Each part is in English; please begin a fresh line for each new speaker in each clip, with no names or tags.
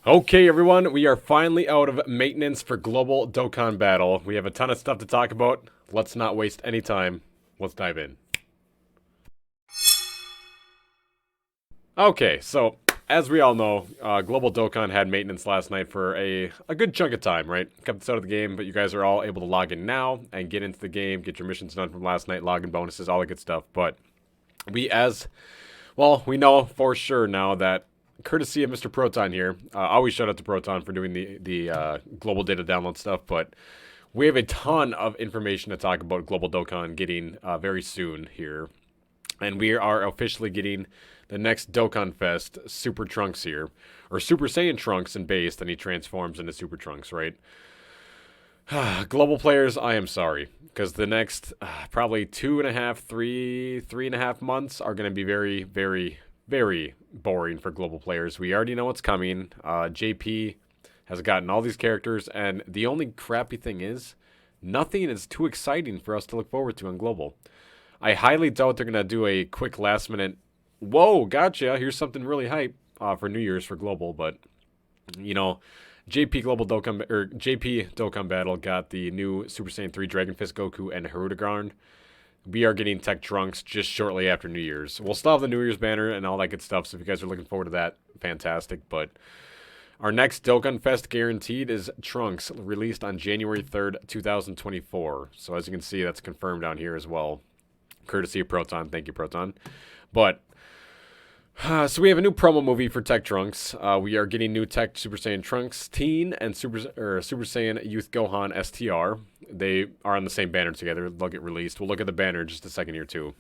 Okay, everyone, we are finally out of maintenance for Global Dokkan Battle. We have a ton of stuff to talk about. Let's not waste any time. Let's dive in. Okay, so as we all know, Global Dokkan had maintenance last night for a good chunk of time, right? Kept us out of the game, but you guys are all able to log in now and get into the game, get your missions done from last night, login bonuses, all the good stuff. But we we know for sure now that courtesy of Mr. Proton here, always shout out to Proton for doing the global data download stuff, but we have a ton of information to talk about Global Dokkan getting very soon here. And we are officially getting the next Dokkan Fest Super Trunks here. Or Super Saiyan Trunks in base, then he transforms into Super Trunks, right? Global players, I am sorry. Because the next probably 2.5, 3.5 months are going to be very, very, very boring for global players. We already know what's coming. JP has gotten all these characters, and the only crappy thing is, nothing is too exciting for us to look forward to on global. I highly doubt they're going to do a quick last minute, whoa, gotcha, here's something really hype for New Year's for global, but, you know, JP Dokkan Battle got the new Super Saiyan 3 Dragon Fist Goku and Hirudegarn. We are getting Tech Trunks just shortly after New Year's. We'll still have the New Year's banner and all that good stuff, so if you guys are looking forward to that, fantastic, but our next Dokkan Fest guaranteed is Trunks, released on January 3rd, 2024. So as you can see, that's confirmed down here as well. Courtesy of Proton. Thank you, Proton. But, so we have a new promo movie for Tech Trunks. We are getting new Tech Super Saiyan Trunks Teen and Super Saiyan Youth Gohan STR. They are on the same banner together. They'll get released. We'll look at the banner in just a second here, too.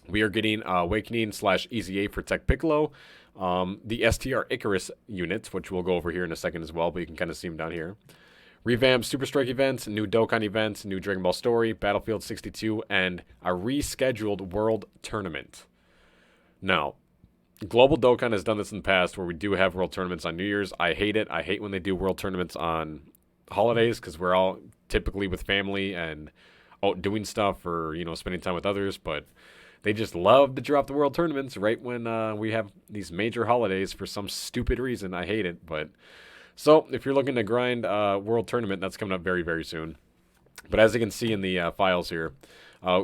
We are getting Awakening / Easy A for Tech Piccolo. The STR Icarus units, which we'll go over here in a second as well, but you can kind of see them down here. Revamped Super Strike events, new Dokkan events, new Dragon Ball Story, Battlefield 62, and a rescheduled World Tournament. Now, Global Dokkan has done this in the past where we do have World Tournaments on New Year's. I hate it. I hate when they do World Tournaments on holidays because we're all typically with family and out doing stuff or, you know, spending time with others, but they just love to drop the World Tournaments right when we have these major holidays for some stupid reason. I hate it, but so if you're looking to grind World Tournament, that's coming up very, very soon. But as you can see in the files here,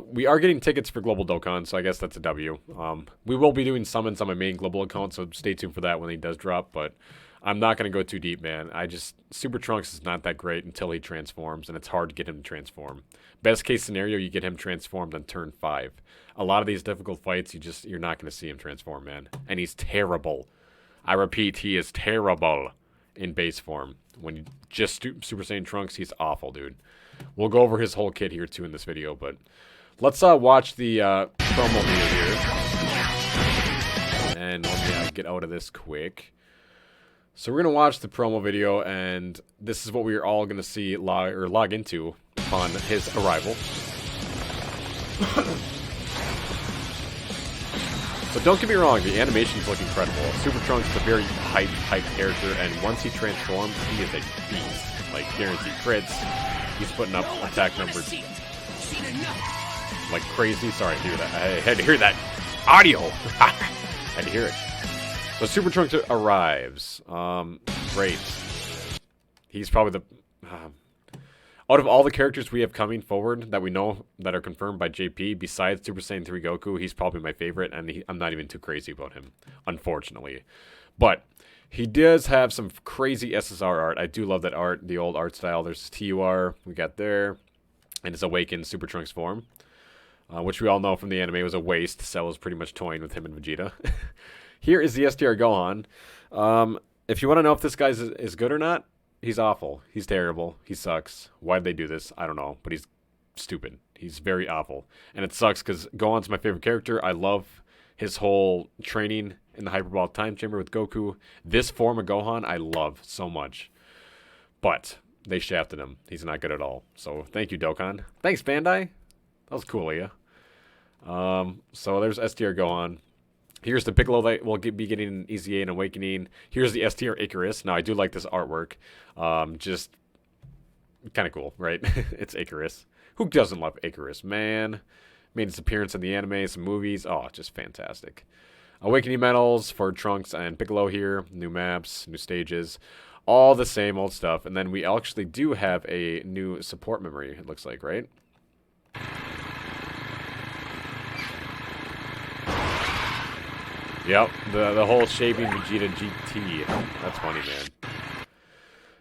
we are getting tickets for Global Dokkan, so I guess that's a W. We will be doing summons on my main global account, so stay tuned for that when he does drop, but I'm not going to go too deep, man. Super Trunks is not that great until he transforms, and it's hard to get him to transform. Best case scenario, you get him transformed on turn 5. A lot of these difficult fights, you're not going to see him transform, man. And he's terrible. I repeat, he is terrible in base form. When you just Super Saiyan Trunks, he's awful, dude. We'll go over his whole kit here, too, in this video, but let's watch the promo video here. And let me get out of this quick. So we're going to watch the promo video, and this is what we're all going to see log into upon his arrival. So don't get me wrong, the animations look incredible. Super Trunks is a very hyped character, and once he transforms, he is a beast. Like, guaranteed crits. He's putting up attack numbers like crazy. Sorry to hear that. I had to hear that audio. Had to hear it. So Super Trunks arrives. Great. He's probably the... out of all the characters we have coming forward that we know that are confirmed by JP, besides Super Saiyan 3 Goku, he's probably my favorite, and I'm not even too crazy about him, unfortunately. But he does have some crazy SSR art. I do love that art, the old art style. There's his TUR we got there, and his Awakened Super Trunks form, which we all know from the anime was a waste. Cell was pretty much toying with him and Vegeta. Here is the STR Gohan. If you want to know if this guy is good or not, he's awful. He's terrible. He sucks. Why did they do this? I don't know, but he's stupid. He's very awful. And it sucks because Gohan's my favorite character. I love his whole training in the Hyperbolic Time Chamber with Goku. This form of Gohan I love so much. But they shafted him. He's not good at all. So thank you, Dokkan. Thanks, Bandai. That was cool of you. So there's STR Gohan. Here's the Piccolo that will be getting an Easy A and Awakening. Here's the STR Icarus. Now, I do like this artwork. Just kind of cool, right? It's Icarus. Who doesn't love Icarus, man? Made its appearance in the anime, some movies. Oh, just fantastic. Awakening medals for Trunks and Piccolo here. New maps, new stages. All the same old stuff. And then we actually do have a new support memory, it looks like, right? Yep, the whole Shaping Vegeta GT. That's funny, man.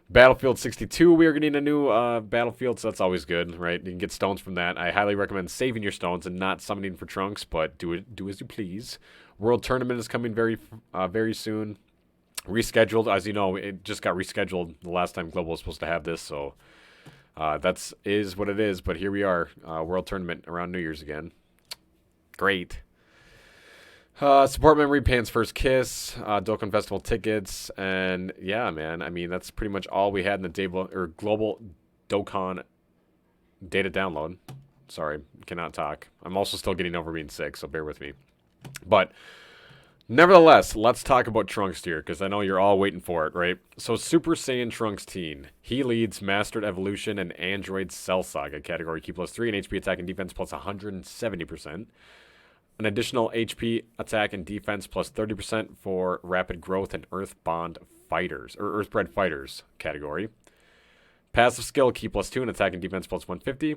Battlefield 62, we are getting a new battlefield, so that's always good, right? You can get stones from that. I highly recommend saving your stones and not summoning for Trunks, but do as you please. World Tournament is coming very soon. Rescheduled, as you know, it just got rescheduled the last time Global was supposed to have this, so is what it is. But here we are, World Tournament around New Year's again. Great. Support memory, Pan's First Kiss, Dokkan Festival tickets, and yeah, man. I mean, that's pretty much all we had in the global Dokkan data download. Sorry, cannot talk. I'm also still getting over being sick, so bear with me. But nevertheless, let's talk about Trunks here, because I know you're all waiting for it, right? So Super Saiyan Trunks Teen. He leads Mastered Evolution and Android Cell Saga category. Key +3 and HP attack and defense plus 170%. An additional HP attack and defense plus 30% for Rapid Growth and Earthbound Fighters, or Earthbred Fighters category. Passive skill, Key +2 and attack and defense plus 150.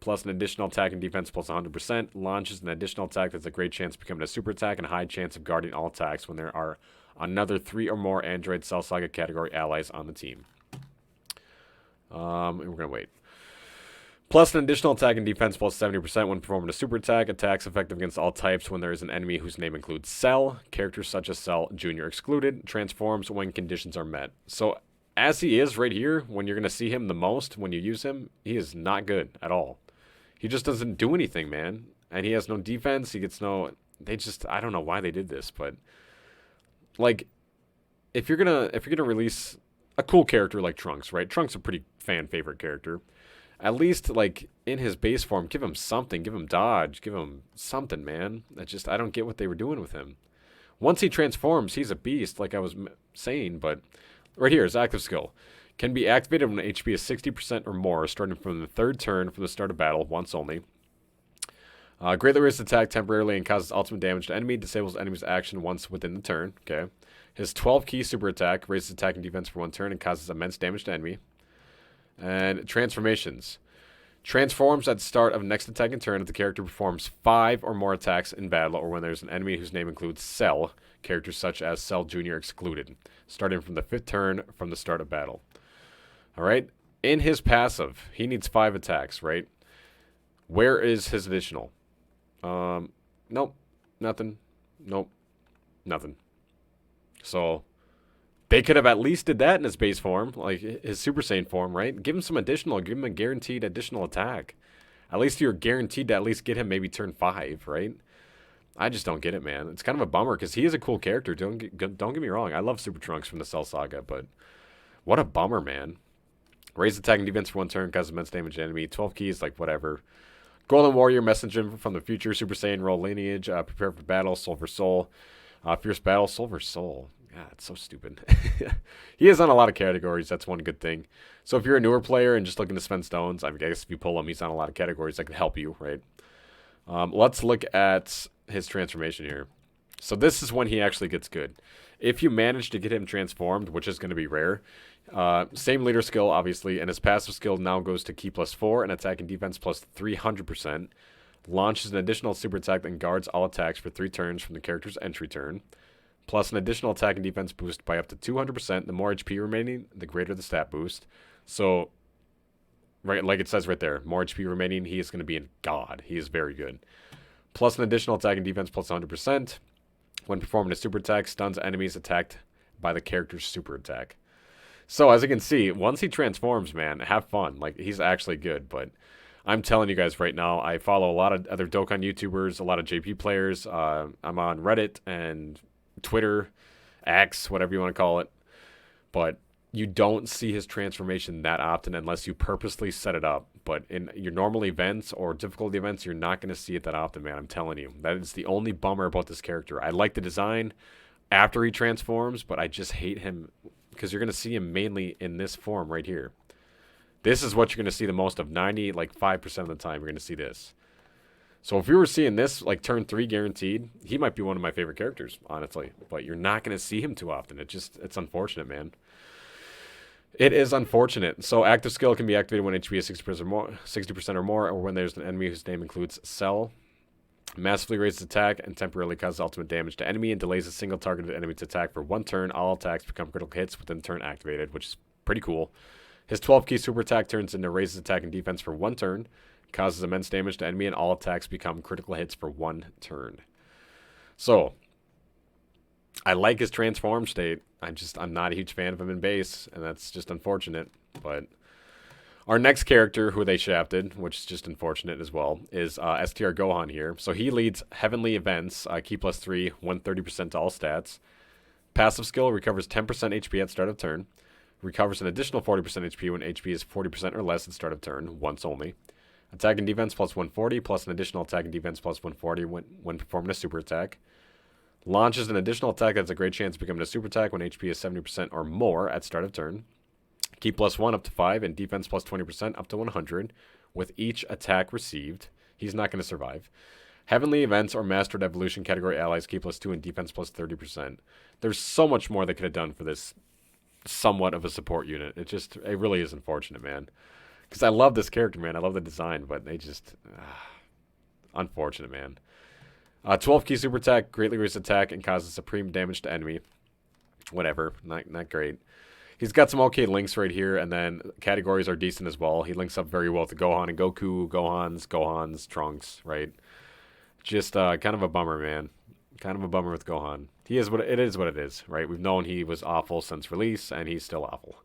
Plus an additional attack and defense plus 100%. Launches an additional attack that's a great chance of becoming a super attack and a high chance of guarding all attacks when there are another 3 or more Android Cell Saga category allies on the team. And we're going to wait. Plus an additional attack and defense plus 70% when performing a super attack. Attacks effective against all types when there is an enemy whose name includes Cell. Characters such as Cell Jr. excluded. Transforms when conditions are met. So as he is right here, when you're going to see him the most when you use him, he is not good at all. He just doesn't do anything, man. And he has no defense. He gets no... I don't know why they did this, but... Like, if you're gonna release a cool character like Trunks, right? Trunks is a pretty fan favorite character. At least, like, in his base form, give him something. Give him dodge. Give him something, man. I don't get what they were doing with him. Once he transforms, he's a beast, like I was saying, but... Right here is active skill. Can be activated when HP is 60% or more, starting from the 3rd turn from the start of battle, once only. Greatly raises attack temporarily and causes ultimate damage to enemy. Disables enemy's action once within the turn. Okay. His 12-key super attack raises attack and defense for 1 turn and causes immense damage to enemy. And transformations. Transforms at the start of next attacking turn if the character performs 5 or more attacks in battle or when there's an enemy whose name includes Cell, characters such as Cell Jr. excluded, starting from the 5th turn from the start of battle. Alright? In his passive, he needs 5 attacks, right? Where is his additional? Nope. Nothing. Nope. Nothing. So... They could have at least did that in his base form, like his Super Saiyan form, right? Give him some additional, give him a guaranteed additional attack. At least you're guaranteed to at least get him maybe turn 5, right? I just don't get it, man. It's kind of a bummer because he is a cool character. Don't get me wrong. I love Super Trunks from the Cell Saga, but what a bummer, man. Raise attack and defense for 1 turn, causes immense damage to enemy. 12 keys, like whatever. Golden Warrior, messenger from the future, Super Saiyan, roll lineage, prepare for battle, soul for soul. Fierce battle, soul for soul. God, it's so stupid. He is on a lot of categories. That's one good thing. So if you're a newer player and just looking to spend stones, I guess if you pull him, he's on a lot of categories that can help you, right? Let's look at his transformation here. So this is when he actually gets good. If you manage to get him transformed, which is going to be rare, same leader skill, obviously, and his passive skill now goes to Key +4 and attack and defense plus 300%. Launches an additional super attack that guards all attacks for 3 turns from the character's entry turn. Plus an additional attack and defense boost by up to 200%. The more HP remaining, the greater the stat boost. So, right, like it says right there, more HP remaining, he is going to be a god. He is very good. Plus an additional attack and defense plus 100%. When performing a super attack, stuns enemies attacked by the character's super attack. So, as you can see, once he transforms, man, have fun. Like, he's actually good, but I'm telling you guys right now, I follow a lot of other Dokkan YouTubers, a lot of JP players. I'm on Reddit and Twitter, X, whatever you want to call it. But you don't see his transformation that often unless you purposely set it up. But in your normal events or difficulty events, you're not going to see it that often, man. I'm telling you. That is the only bummer about this character. I like the design after he transforms, but I just hate him because you're going to see him mainly in this form right here. This is what you're going to see the most of. 95% of the time, you're going to see this. So if we were seeing this like turn 3 guaranteed, he might be one of my favorite characters, honestly. But you're not going to see him too often. It's unfortunate, man. It is unfortunate. So active skill can be activated when HP is 60% or more, or when there's an enemy whose name includes Cell. Massively raises attack and temporarily causes ultimate damage to enemy and delays a single targeted enemy to attack for 1 turn. All attacks become critical hits within turn activated, which is pretty cool. His 12 key super attack turns into raises attack and defense for 1 turn, causes immense damage to enemy, and all attacks become critical hits for 1 turn. So, I like his transform state. I'm not a huge fan of him in base, and that's just unfortunate. But our next character who they shafted, which is just unfortunate as well, is STR Gohan here. So he leads Heavenly Events, Key +3, 130% to all stats. Passive skill recovers 10% HP at start of turn. Recovers an additional 40% HP when HP is 40% or less at start of turn, once only. Attack and defense plus 140, plus an additional attack and defense plus 140 when performing a super attack. Launches an additional attack that has a great chance of becoming a super attack when HP is 70% or more at start of turn. Key +1 up to 5 and defense plus 20% up to 100 with each attack received. He's not going to survive. Heavenly Events or Mastered Evolution category allies key +2 and defense plus 30%. There's so much more they could have done for this somewhat of a support unit. It really is unfortunate, man. Because I love this character, man. I love the design, but they just... unfortunate, man. 12 key super attack, greatly raises attack, and causes supreme damage to enemy. Whatever. Not great. He's got some okay links right here, and then categories are decent as well. He links up very well with Gohan and Goku, Gohan's, Trunks, right? Just kind of a bummer, man. Kind of a bummer with Gohan. It is what it is, right? We've known he was awful since release, and he's still awful.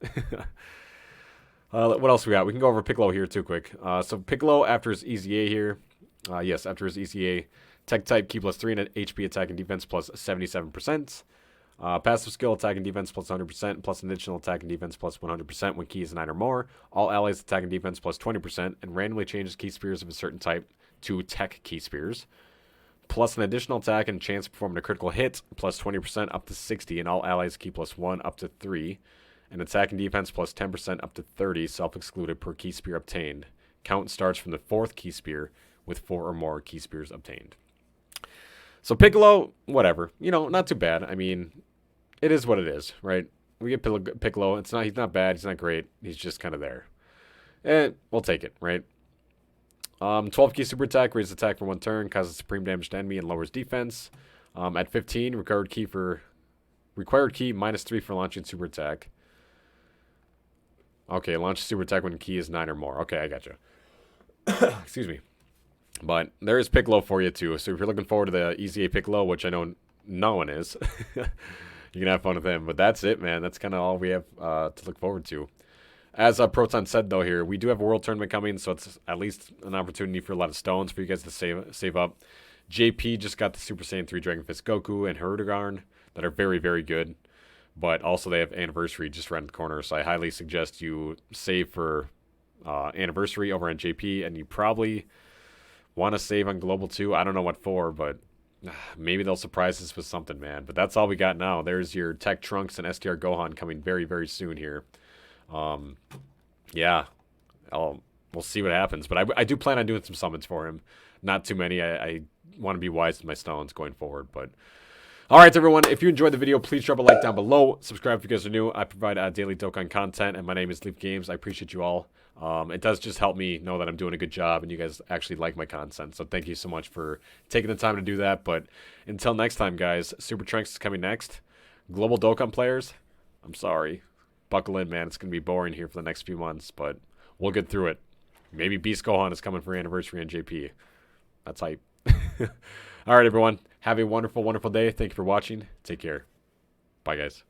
What else we got? We can go over Piccolo here too quick. So Piccolo, after his EZA here, after his EZA, tech type, key +3 and HP attack and defense plus 77%. Passive skill, attack and defense plus 100%, plus an additional attack and defense plus 100% when key is 9 or more. All allies attack and defense plus 20%, and randomly changes key spears of a certain type to tech key spears. Plus an additional attack and chance of performing a critical hit, plus 20% up to 60, and all allies key +1 up to 3. And attack and defense plus 10% up to 30, self-excluded per key spear obtained. Count starts from the 4th key spear with 4 or more key spears obtained. So Piccolo, whatever. You know, not too bad. I mean, it is what it is, right? We get Piccolo. He's not bad. He's not great. He's just kind of there. And we'll take it, right? 12 key super attack, raises attack for 1 turn, causes supreme damage to enemy and lowers defense. At 15, required key -3 for launching super attack. Okay, launch super attack when key is 9 or more. Okay, I gotcha. Excuse me. But there is Piccolo for you too. So if you're looking forward to the EZA Piccolo, which I know no one is, you can have fun with him. But that's it, man. That's kind of all we have to look forward to. As Proton said, though, here, we do have a World Tournament coming, so it's at least an opportunity for a lot of stones for you guys to save up. JP just got the Super Saiyan 3 Dragon Fist Goku and Hirudegarn that are very, very good. But also they have Anniversary just around the corner, so I highly suggest you save for Anniversary over on JP, and you probably want to save on Global too. I don't know what for, but maybe they'll surprise us with something, man. But that's all we got now. There's your Tech Trunks and STR Gohan coming very, very soon here. Yeah, we'll see what happens. But I do plan on doing some summons for him. Not too many. I want to be wise with my stones going forward. But all right, everyone. If you enjoyed the video, please drop a like down below. Subscribe if you guys are new. I provide daily Dokkan content, and my name is Leaf Games. I appreciate you all. It does just help me know that I'm doing a good job and you guys actually like my content. So thank you so much for taking the time to do that. But until next time, guys, Super Trunks is coming next. Global Dokkan players, I'm sorry. Buckle in, man. It's going to be boring here for the next few months, but we'll get through it. Maybe Beast Gohan is coming for Anniversary on JP. That's hype. All right, everyone. Have a wonderful, wonderful day. Thank you for watching. Take care. Bye, guys.